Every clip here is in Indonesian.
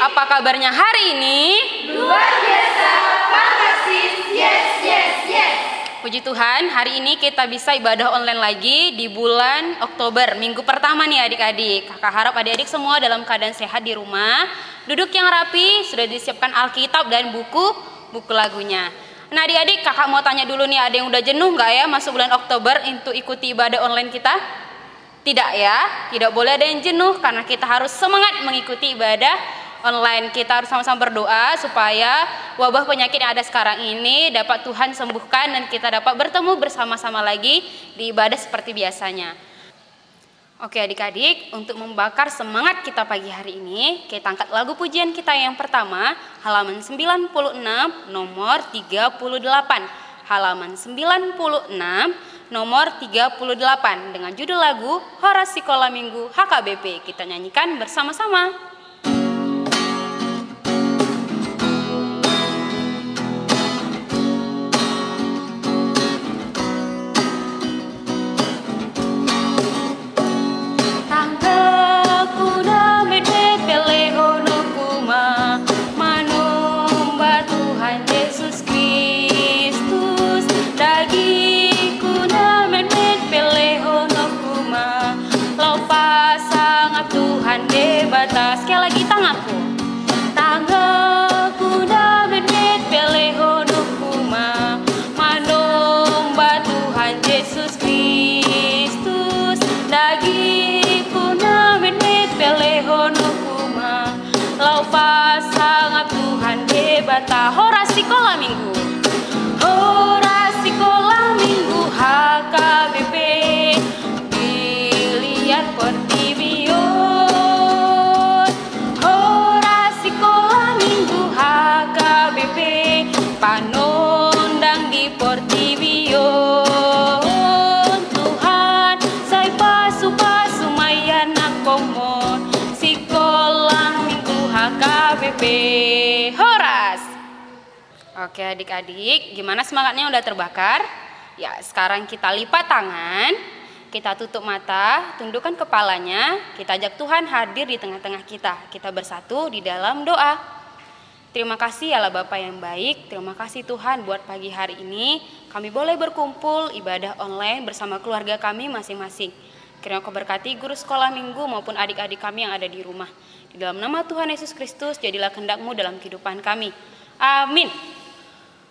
apa kabarnya hari ini? Luar biasa, fantastis, yes, yes, yes. Puji Tuhan, hari ini kita bisa ibadah online lagi di bulan Oktober, minggu pertama nih adik-adik. Kakak harap adik-adik semua dalam keadaan sehat di rumah, duduk yang rapi, sudah disiapkan Alkitab dan buku lagunya. Nah adik-adik, kakak mau tanya dulu nih, ada yang udah jenuh nggak ya masuk bulan Oktober untuk ikuti ibadah online kita? Tidak ya, tidak boleh ada yang jenuh karena kita harus semangat mengikuti ibadah online. Kita harus sama-sama berdoa supaya wabah penyakit yang ada sekarang ini dapat Tuhan sembuhkan dan kita dapat bertemu bersama-sama lagi di ibadah seperti biasanya. Oke adik-adik, untuk membakar semangat kita pagi hari ini, kita angkat lagu pujian kita yang pertama, halaman 96, nomor 38. Halaman 96, nomor 38 dengan judul lagu Horas Sekolah Minggu HKBP. Kita nyanyikan bersama-sama. Sekali lagi tanganku. Tanganku na menit pelehono kuma manomba Tuhan Yesus Kristus. Dagiku na menit pelehono kuma lau pasang Tuhan debata. Horas Sekolah Minggu. Horas Sekolah Minggu HKBP. Dilihat Portibio. Panondang di Portibio. Tuhan saya pasu-pasu mayan akomon Sekolah Minggu HKBP. Horas. Oke adik-adik, gimana semangatnya udah terbakar? Ya sekarang kita lipat tangan, kita tutup mata, tundukkan kepalanya, kita ajak Tuhan hadir di tengah-tengah kita. Kita bersatu di dalam doa. Terima kasih Allah Bapa yang baik, terima kasih Tuhan buat pagi hari ini kami boleh berkumpul ibadah online bersama keluarga kami masing-masing. Kiranya Kau berkati guru sekolah minggu maupun adik-adik kami yang ada di rumah. Di dalam nama Tuhan Yesus Kristus, jadilah kehendak-Mu dalam kehidupan kami. Amin.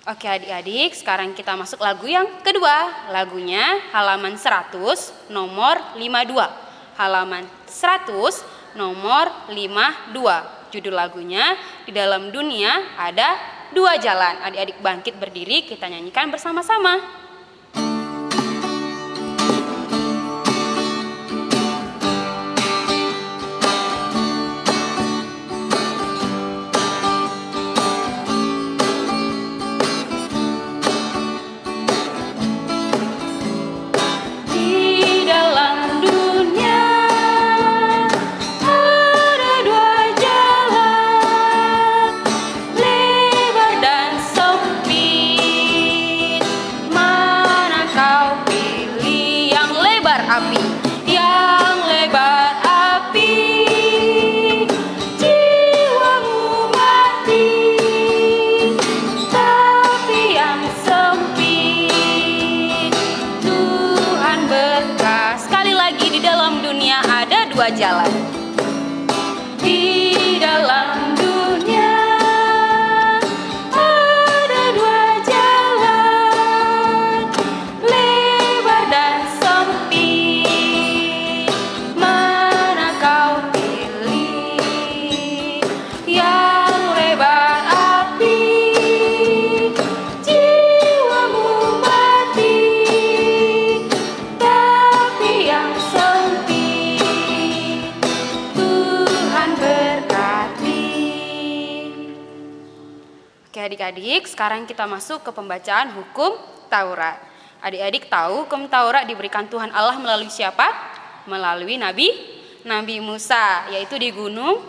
Oke adik-adik, sekarang kita masuk lagu yang kedua. Lagunya halaman 100, nomor 52. Halaman 100, nomor 52. Judul lagunya, di dalam dunia ada dua jalan. Adik-adik bangkit berdiri, kita nyanyikan bersama-sama. Jalan di dalam dunia ada dua jalan, lebar dan sempit. Mana kau pilih? Yang lebar api, jiwamu mati, tapi yang sempit adik-adik, sekarang kita masuk ke pembacaan hukum Taurat. Adik-adik tahu hukum Taurat diberikan Tuhan Allah melalui siapa? Melalui Nabi Musa, yaitu di Gunung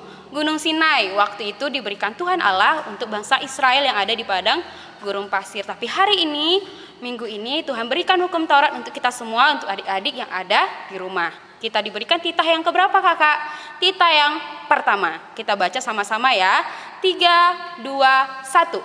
Sinai. Waktu itu diberikan Tuhan Allah untuk bangsa Israel yang ada di padang gurun pasir. Tapi hari ini, minggu ini Tuhan berikan hukum Taurat untuk kita semua, untuk adik-adik yang ada di rumah. Kita diberikan titah yang keberapa kakak? Titah yang pertama. Kita baca sama-sama ya. 3, 2, 1.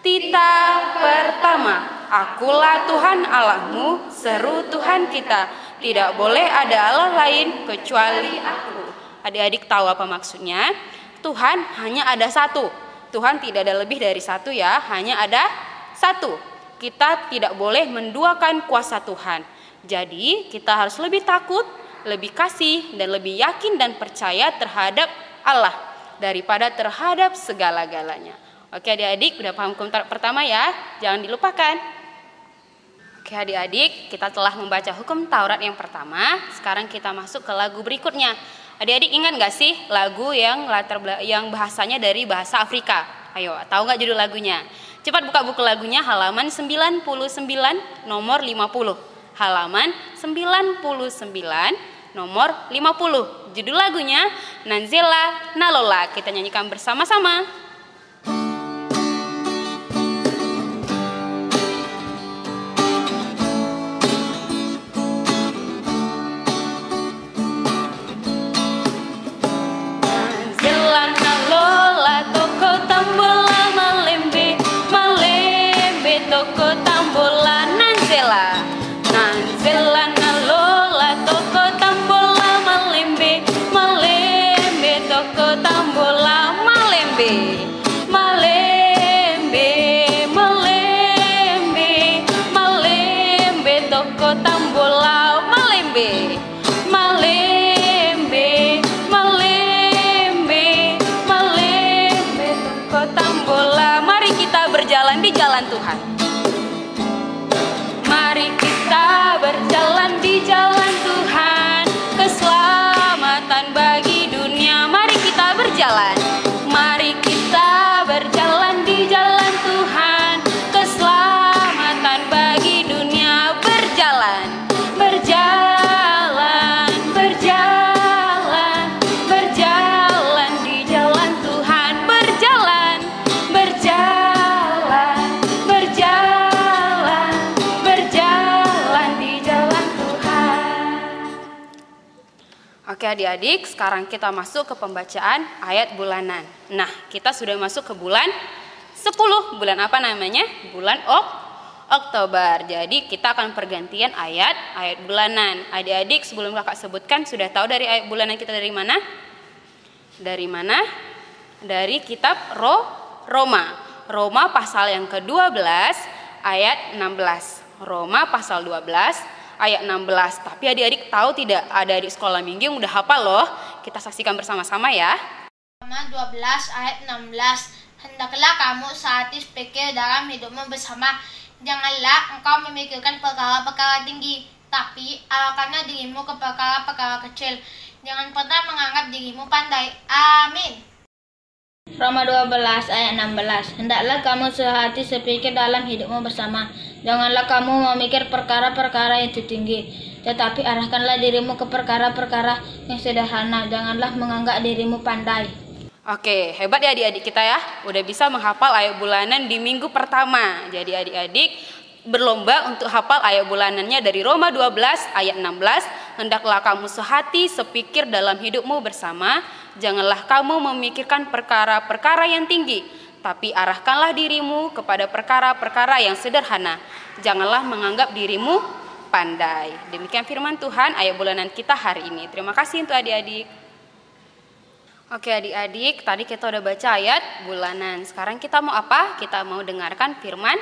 Tita pertama, akulah Tuhan Allahmu, seru Tuhan kita. Tidak boleh ada Allah lain kecuali aku. Adik-adik tahu apa maksudnya? Tuhan hanya ada satu. Tuhan tidak ada lebih dari satu ya, hanya ada satu. Kita tidak boleh menduakan kuasa Tuhan. Jadi kita harus lebih takut, lebih kasih, dan lebih yakin dan percaya terhadap Allah daripada terhadap segala-galanya. Oke adik-adik, udah paham hukum pertama ya? Jangan dilupakan. Oke adik-adik, kita telah membaca hukum Taurat yang pertama. Sekarang kita masuk ke lagu berikutnya. Adik-adik ingat gak sih lagu yang bahasanya dari bahasa Afrika? Ayo, tahu gak judul lagunya? Cepat buka buku lagunya, halaman 99 nomor 50. Halaman 99 nomor 50. Judul lagunya Nanzela Nalola. Kita nyanyikan bersama-sama. Di jalan Tuhan. Mari kita berjalan di jalan Tuhan, keselamatan bagi dunia. Mari kita berjalan. Mari kita berjalan di jalan Tuhan, keselamatan bagi dunia. Berjalan, berjalan, berjalan, berjalan di jalan Tuhan. Berjalan, berjalan. Oke adik-adik, sekarang kita masuk ke pembacaan ayat bulanan. Nah, kita sudah masuk ke bulan 10. Bulan apa namanya? Bulan Oktober. Jadi kita akan pergantian ayat bulanan. Adik-adik sebelum kakak sebutkan, sudah tahu dari ayat bulanan kita dari mana? Dari mana? Dari kitab Roma. Roma pasal yang ke-12 ayat 16. Roma pasal 12 ayat 16. Tapi adik-adik tahu tidak, ada adik sekolah minggu yang udah hafal loh. Kita saksikan bersama-sama ya. Roma 12 ayat 16. Hendaklah kamu sehati sepikir dalam hidupmu bersama. Janganlah engkau memikirkan perkara-perkara tinggi, tapi arahkanlah dirimu ke perkara-perkara kecil. Jangan pernah menganggap dirimu pandai. Amin. Roma 12 ayat 16. Hendaklah kamu sehati sepikir dalam hidupmu bersama. Janganlah kamu memikir perkara-perkara yang tinggi, tetapi arahkanlah dirimu ke perkara-perkara yang sederhana. Janganlah menganggap dirimu pandai. Oke, hebat ya adik-adik kita ya. Udah bisa menghafal ayat bulanan di minggu pertama. Jadi adik-adik berlomba untuk hafal ayat bulanannya dari Roma 12 ayat 16. Hendaklah kamu sehati sepikir dalam hidupmu bersama. Janganlah kamu memikirkan perkara-perkara yang tinggi, tapi arahkanlah dirimu kepada perkara-perkara yang sederhana. Janganlah menganggap dirimu pandai. Demikian firman Tuhan ayat bulanan kita hari ini. Terima kasih untuk adik-adik. Oke adik-adik, tadi kita udah baca ayat bulanan. Sekarang kita mau apa? Kita mau dengarkan firman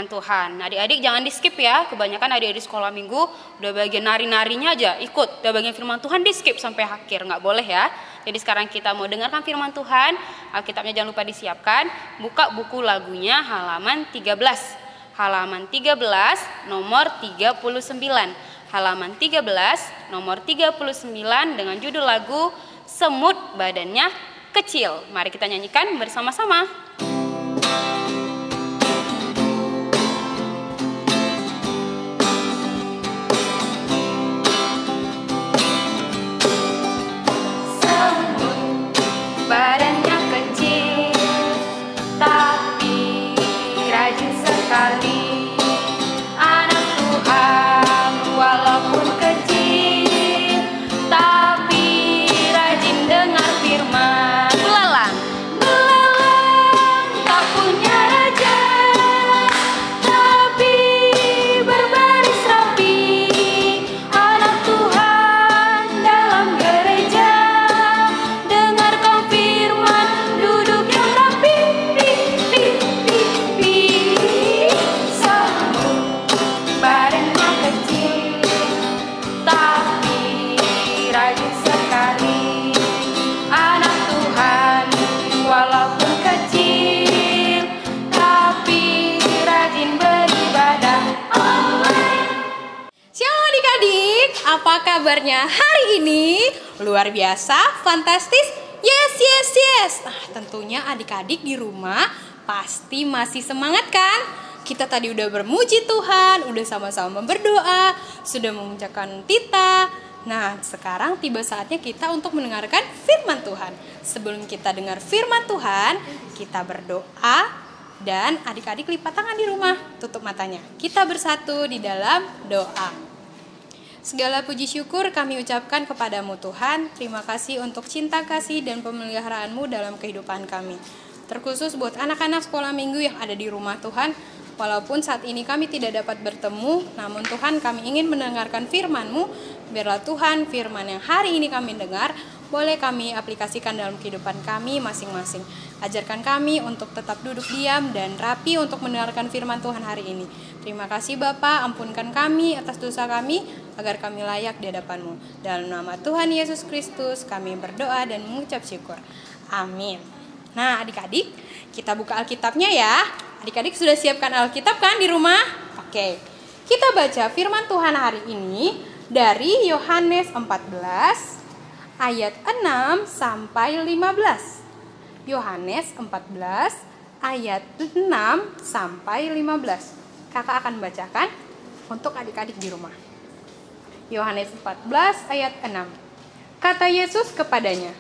Tuhan. Adik-adik jangan di skip ya. Kebanyakan adik-adik sekolah minggu udah bagian nari-narinya aja ikut. Udah bagian firman Tuhan di skip sampai akhir. Nggak boleh ya. Jadi sekarang kita mau dengarkan firman Tuhan. Alkitabnya jangan lupa disiapkan. Buka buku lagunya halaman 13. Halaman 13 nomor 39. Halaman 13 nomor 39 dengan judul lagu Semut Badannya Kecil. Mari kita nyanyikan bersama-sama. Badannya kecil, tapi rajin sekali. Anak Tuhan walaupun kecil, tapi rajin dengar firman. kabarnya hari ini? Luar biasa, fantastis, yes, yes, yes. Nah, tentunya adik-adik di rumah pasti masih semangat kan? Kita tadi udah bermuji Tuhan, udah sama-sama berdoa, sudah mengucapkan tita. Nah, sekarang tiba saatnya kita untuk mendengarkan firman Tuhan. Sebelum kita dengar firman Tuhan, kita berdoa. Dan adik-adik lipat tangan di rumah, tutup matanya. Kita bersatu di dalam doa. Segala puji syukur kami ucapkan kepadamu Tuhan. Terima kasih untuk cinta kasih dan pemeliharaanmu dalam kehidupan kami. Terkhusus buat anak-anak sekolah minggu yang ada di rumah Tuhan. Walaupun saat ini kami tidak dapat bertemu, namun Tuhan kami ingin mendengarkan firman-Mu. Biarlah Tuhan firman yang hari ini kami dengar, boleh kami aplikasikan dalam kehidupan kami masing-masing. Ajarkan kami untuk tetap duduk diam dan rapi untuk mendengarkan firman Tuhan hari ini. Terima kasih Bapa, ampunkan kami atas dosa kami, agar kami layak di hadapan-Mu. Dalam nama Tuhan Yesus Kristus kami berdoa dan mengucap syukur. Amin. Nah adik-adik, kita buka Alkitabnya ya. Adik-adik sudah siapkan Alkitab kan di rumah? Oke, kita baca firman Tuhan hari ini dari Yohanes 14 ayat 6 sampai 15. Yohanes 14 ayat 6 sampai 15. Kakak akan bacakan untuk adik-adik di rumah. Yohanes 14 ayat 6. Kata Yesus kepadanya,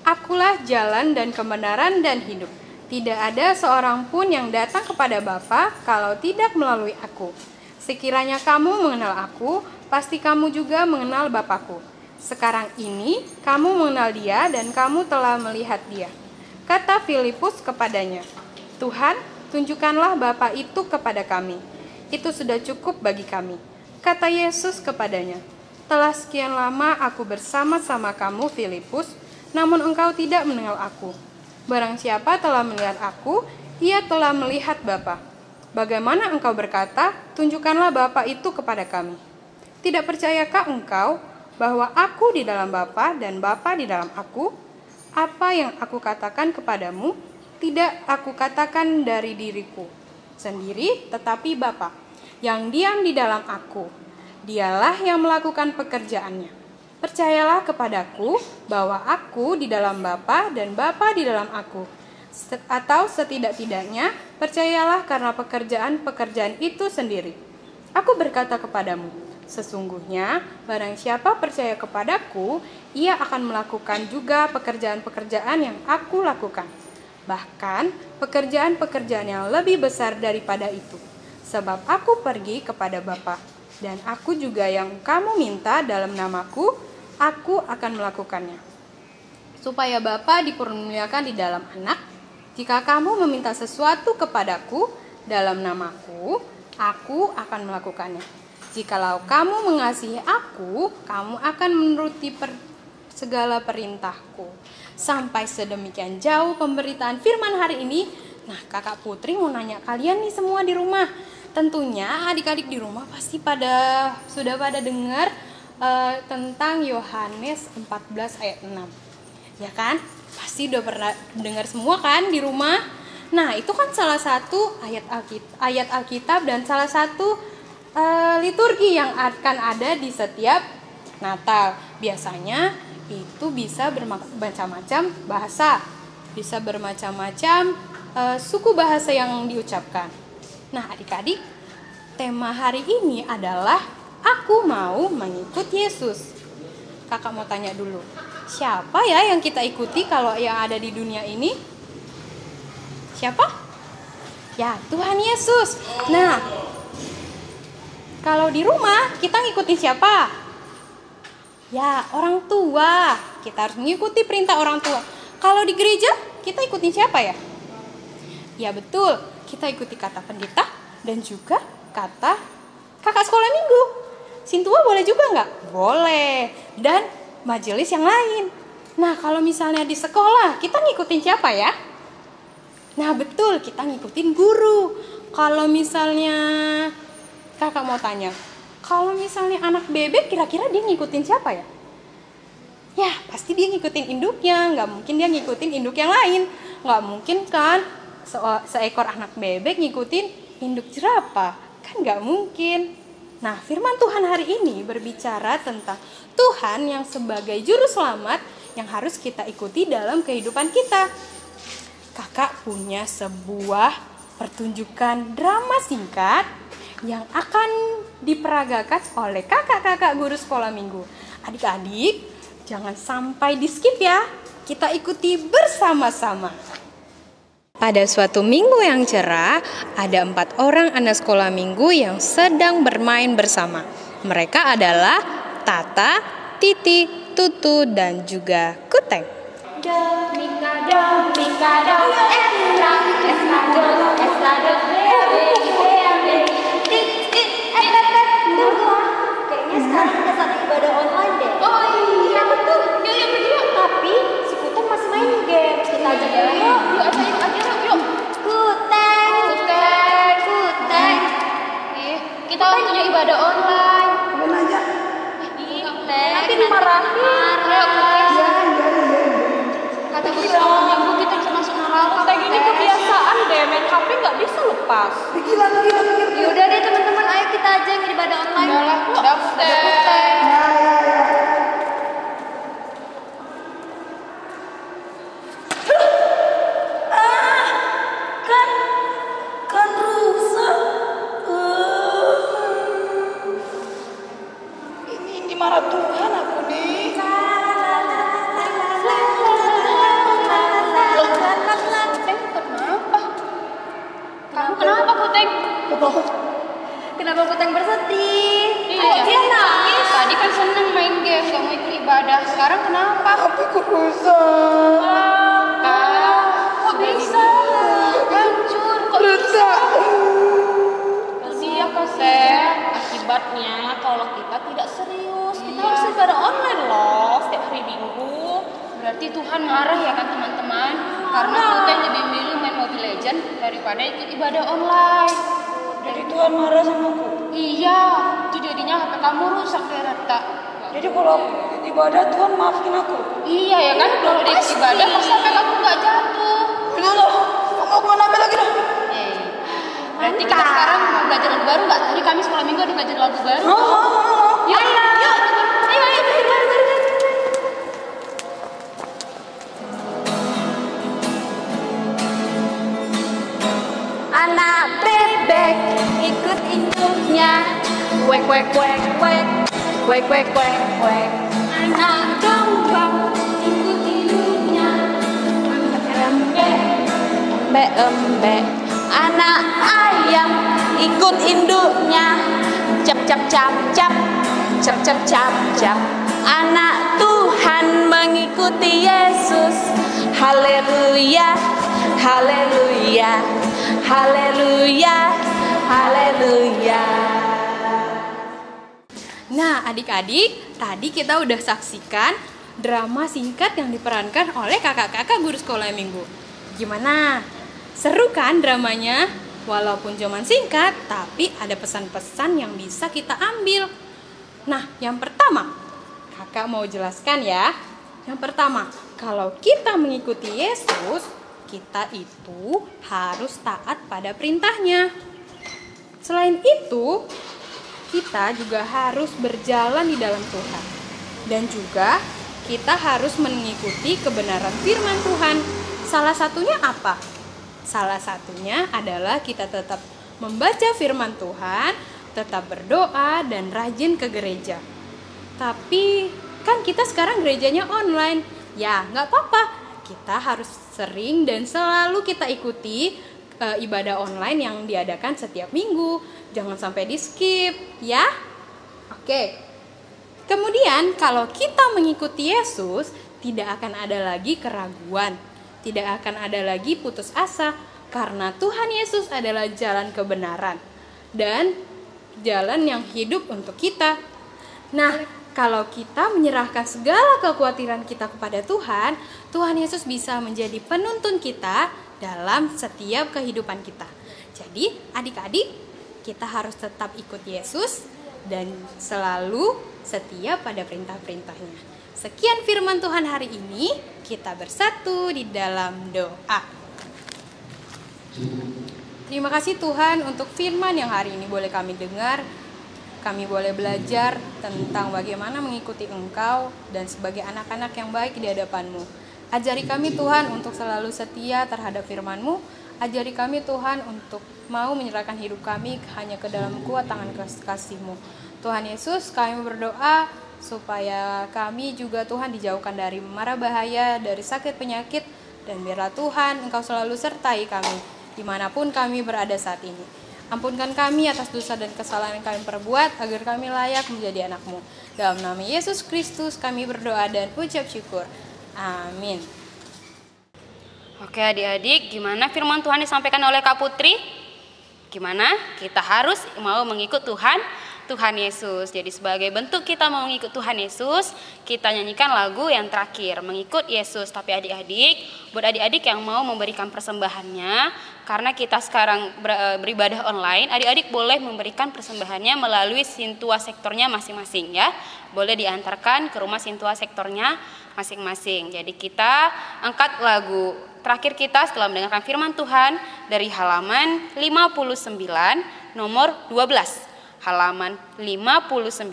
"Akulah jalan dan kebenaran dan hidup. Tidak ada seorang pun yang datang kepada Bapa kalau tidak melalui aku. Sekiranya kamu mengenal aku, pasti kamu juga mengenal Bapakku. Sekarang ini kamu mengenal Dia dan kamu telah melihat Dia." Kata Filipus kepadanya, "Tuhan, tunjukkanlah Bapa itu kepada kami. Itu sudah cukup bagi kami." Kata Yesus kepadanya, "Telah sekian lama aku bersama-sama kamu, Filipus, namun engkau tidak mengenal aku. Barang siapa telah melihat aku, ia telah melihat Bapa. Bagaimana engkau berkata, tunjukkanlah Bapa itu kepada kami? Tidak percayakah engkau bahwa aku di dalam Bapa dan Bapa di dalam aku? Apa yang aku katakan kepadamu, tidak aku katakan dari diriku sendiri, tetapi Bapa yang diam di dalam aku, Dialah yang melakukan pekerjaannya. Percayalah kepadaku bahwa aku di dalam Bapa dan Bapa di dalam aku. Atau setidak-tidaknya percayalah karena pekerjaan-pekerjaan itu sendiri. Aku berkata kepadamu, sesungguhnya barang siapa percaya kepadaku, ia akan melakukan juga pekerjaan-pekerjaan yang aku lakukan. Bahkan pekerjaan-pekerjaan yang lebih besar daripada itu. Sebab aku pergi kepada Bapa, dan aku juga yang kamu minta dalam namaku, aku akan melakukannya. Supaya Bapa dipermuliakan di dalam Anak. Jika kamu meminta sesuatu kepadaku dalam namaku, aku akan melakukannya. Jikalau kamu mengasihi aku, kamu akan menuruti segala perintahku." Sampai sedemikian jauh pemberitaan firman hari ini. Nah, Kakak Putri mau nanya kalian nih semua di rumah. Tentunya adik-adik di rumah pasti sudah pada dengar tentang Yohanes 14 ayat 6. Ya kan? Pasti udah pernah dengar semua kan di rumah? Nah, itu kan salah satu ayat Alkitab dan salah satu liturgi yang akan ada di setiap Natal. Biasanya itu bisa bermacam-macam bahasa, bisa bermacam-macam suku bahasa yang diucapkan. Nah adik-adik, tema hari ini adalah aku mau mengikut Yesus. Kakak mau tanya dulu, siapa ya yang kita ikuti kalau yang ada di dunia ini? Siapa? Ya, Tuhan Yesus. Nah, kalau di rumah kita ngikutin siapa? Ya, orang tua. Kita harus mengikuti perintah orang tua. Kalau di gereja kita ikutin siapa ya? Ya betul, kita ikuti kata pendeta dan juga kata kakak sekolah minggu. Sintua boleh juga nggak? Boleh. Dan majelis yang lain. Nah, kalau misalnya di sekolah kita ngikutin siapa ya? Nah betul, kita ngikutin guru. Kalau misalnya kakak mau tanya, kalau misalnya anak bebek kira-kira dia ngikutin siapa ya? Ya pasti dia ngikutin induknya, nggak mungkin dia ngikutin induk yang lain. Nggak mungkin kan seekor anak bebek ngikutin induk jerapah, kan nggak mungkin. Nah, firman Tuhan hari ini berbicara tentang Tuhan yang sebagai juru selamat yang harus kita ikuti dalam kehidupan kita. Kakak punya sebuah pertunjukan drama singkat yang akan diperagakan oleh kakak-kakak guru sekolah minggu. Adik-adik, jangan sampai di skip ya. Kita ikuti bersama-sama. Pada suatu minggu yang cerah, ada 4 orang anak sekolah minggu yang sedang bermain bersama. Mereka adalah Tata, Titi, Tutu, dan juga Kuteng. Kayaknya sekarang ada satu ibadah online deh. Oh iya betul. Yuk pergi yuk. Tapi si Kuteng masih main game. Kita ajak dia yuk. Yuk aja yuk. Kuteng. Kita punya ibadah online. Main aja. Nanti dimarahin. Kata guru selama minggu kita bisa masuk neraka. Kayak gini kebiasaan deh, main HP nggak bisa lepas. Gila. Yaudah deh teman-teman, ayo kita aja yang ibadah online. Udah Kuteng. Kan rusak. Ini marah Tuhan aku nih. Kamu kenapa Kuteng? Kenapa Kuteng bersedih? Iya. Dia nangis. Tadi kan seneng main game, gak mau ikut ibadah. Sekarang kenapa? Tapi kok rusak. Kok bisa? Hancur. Kok Rusak. Iya Kuteng. Akibatnya kalau kita tidak serius, kita harus ibadah online loh setiap hari Minggu. Berarti Tuhan marah ya kan teman-teman? Karena Kuteng lebih milih main Mobile Legends daripada ikut ibadah online. Jadi Tuhan marah sama aku. Iya, itu jadinya HP kamu rusak deh Rata. Jadi kalau aku ibadah Tuhan maafin aku. Iya ya kan, kalau dia ikut ibadah pasti HP kamu nggak jatuh. Udah lah, kamu aku main apa lagi dah? Berarti kita sekarang mau belajar lagu baru nggak? Hari Kamis sekolah minggu ada belajar lagu baru. Yuk, ayo. Anak bebek ikut induknya. Wek wek wek wek. Wek wek wek wek. Anak domba ikut induknya. Embek embek. Anak ayam ikut induknya. Cap cap cap cap. Cap cap cap cap. Anak Tuhan mengikuti Yesus. Haleluya. Haleluya. Haleluya. Haleluya. Nah, adik-adik, tadi kita udah saksikan drama singkat yang diperankan oleh kakak-kakak guru sekolah minggu. Gimana? Seru kan dramanya? Walaupun cuma singkat, tapi ada pesan-pesan yang bisa kita ambil. Nah, yang pertama, kakak mau jelaskan ya. Yang pertama, kalau kita mengikuti Yesus, kita itu harus taat pada perintahnya. Selain itu, kita juga harus berjalan di dalam Tuhan. Dan juga kita harus mengikuti kebenaran firman Tuhan. Salah satunya apa? Salah satunya adalah kita tetap membaca firman Tuhan, tetap berdoa, dan rajin ke gereja. Tapi kan kita sekarang gerejanya online. Ya, nggak apa-apa. Kita harus sering dan selalu kita ikuti ibadah online yang diadakan setiap minggu. Jangan sampai di skip, ya. Oke. Kemudian kalau kita mengikuti Yesus, tidak akan ada lagi keraguan. Tidak akan ada lagi putus asa. Karena Tuhan Yesus adalah jalan kebenaran. Dan jalan yang hidup untuk kita. Nah, kalau kita menyerahkan segala kekhawatiran kita kepada Tuhan, Tuhan Yesus bisa menjadi penuntun kita dalam setiap kehidupan kita. Jadi, adik-adik, kita harus tetap ikut Yesus dan selalu setia pada perintah-perintahnya. Sekian firman Tuhan hari ini, kita bersatu di dalam doa. Terima kasih Tuhan untuk firman yang hari ini boleh kami dengar. kami boleh belajar tentang bagaimana mengikuti Engkau dan sebagai anak-anak yang baik di hadapan-Mu. Ajari kami Tuhan untuk selalu setia terhadap firman-Mu. Ajari kami Tuhan untuk mau menyerahkan hidup kami hanya ke dalam kuat tangan kasih-Mu. Tuhan Yesus, kami berdoa supaya kami juga Tuhan dijauhkan dari mara bahaya, dari sakit penyakit, dan biarlah Tuhan Engkau selalu sertai kami dimanapun kami berada saat ini. Ampunkan kami atas dosa dan kesalahan yang kami perbuat, agar kami layak menjadi anak-Mu. Dalam nama Yesus Kristus kami berdoa dan ucap syukur. Amin. Oke adik-adik, gimana firman Tuhan disampaikan oleh Kak Putri? Gimana? Kita harus mau mengikut Tuhan Yesus. Jadi sebagai bentuk kita mau mengikut Tuhan Yesus, kita nyanyikan lagu yang terakhir, mengikut Yesus. Tapi adik-adik, buat adik-adik yang mau memberikan persembahannya, karena kita sekarang beribadah online, adik-adik boleh memberikan persembahannya melalui Sintua sektornya masing-masing ya. Boleh diantarkan ke rumah Sintua sektornya masing-masing. Jadi kita angkat lagu terakhir kita setelah mendengarkan firman Tuhan dari halaman 59 nomor 12. Halaman 59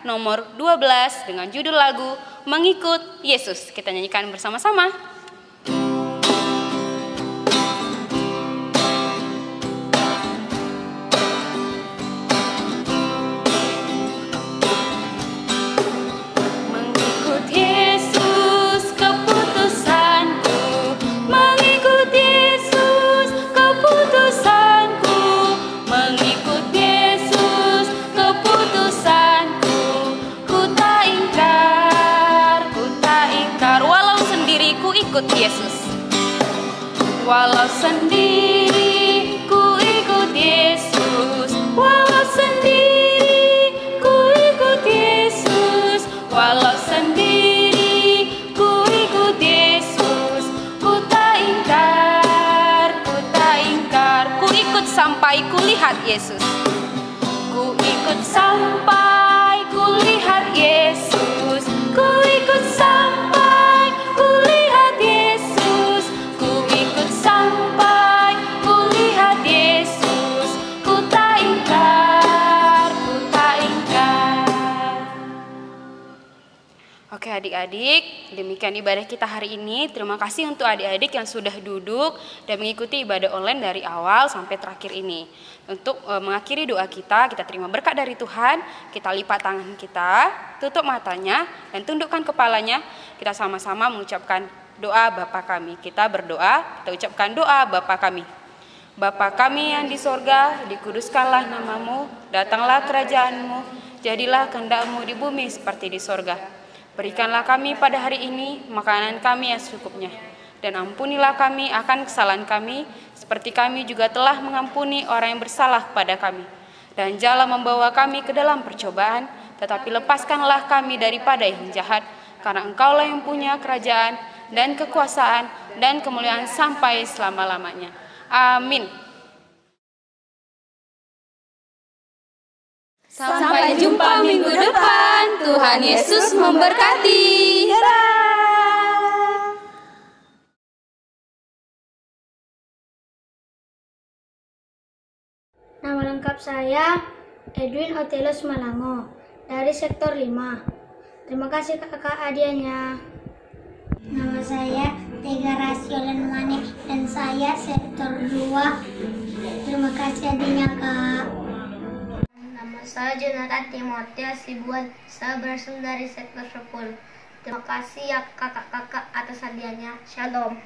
nomor 12 dengan judul lagu Mengikut Yesus. Kita nyanyikan bersama-sama. Mengikut Yesus keputusanku, mengikut Yesus keputusanku, mengikut keputusanku, ku tak ingkar, walau sendiri ku ikut Yesus. Walau sendiri ku ikut Yesus, walau sendiri ku ikut Yesus, walau sendiri ku ikut Yesus, ku tak ingkar, ku ikut sampai ku lihat Yesus. Ku ikut sampai ku lihat Yesus, ku ikut sampai ku lihat Yesus, ku ikut sampai ku lihat Yesus, ku tak ingkar, Oke adik-adik, demikian ibadah kita hari ini. Terima kasih untuk adik-adik yang sudah duduk dan mengikuti ibadah online dari awal sampai terakhir ini. Untuk mengakhiri doa kita terima berkat dari Tuhan. Kita lipat tangan kita, tutup matanya dan tundukkan kepalanya. Kita sama-sama mengucapkan doa Bapa kami. Kita berdoa, kita ucapkan doa Bapa kami. Bapa kami yang di sorga, dikuduskanlah namamu, datanglah kerajaanmu, jadilah kehendak-Mu di bumi seperti di sorga. Berikanlah kami pada hari ini makanan kami yang secukupnya, dan ampunilah kami akan kesalahan kami, seperti kami juga telah mengampuni orang yang bersalah pada kami. Dan janganlah membawa kami ke dalam percobaan, tetapi lepaskanlah kami daripada yang jahat, karena Engkaulah yang punya kerajaan dan kekuasaan dan kemuliaan sampai selama-lamanya. Amin. Sampai jumpa minggu depan. Tuhan Yesus memberkati. Nama lengkap saya Edwin Otelus Malango dari sektor 5. Terima kasih kakak hadiahnya. Nama saya Tega Rasyolan Mane dan saya sektor 2. Terima kasih hadiahnya kak. Nama saya Jonathan Timotius Sibuan. Saya berasal dari sektor 10. Terima kasih ya kakak-kakak atas hadiahnya. Shalom.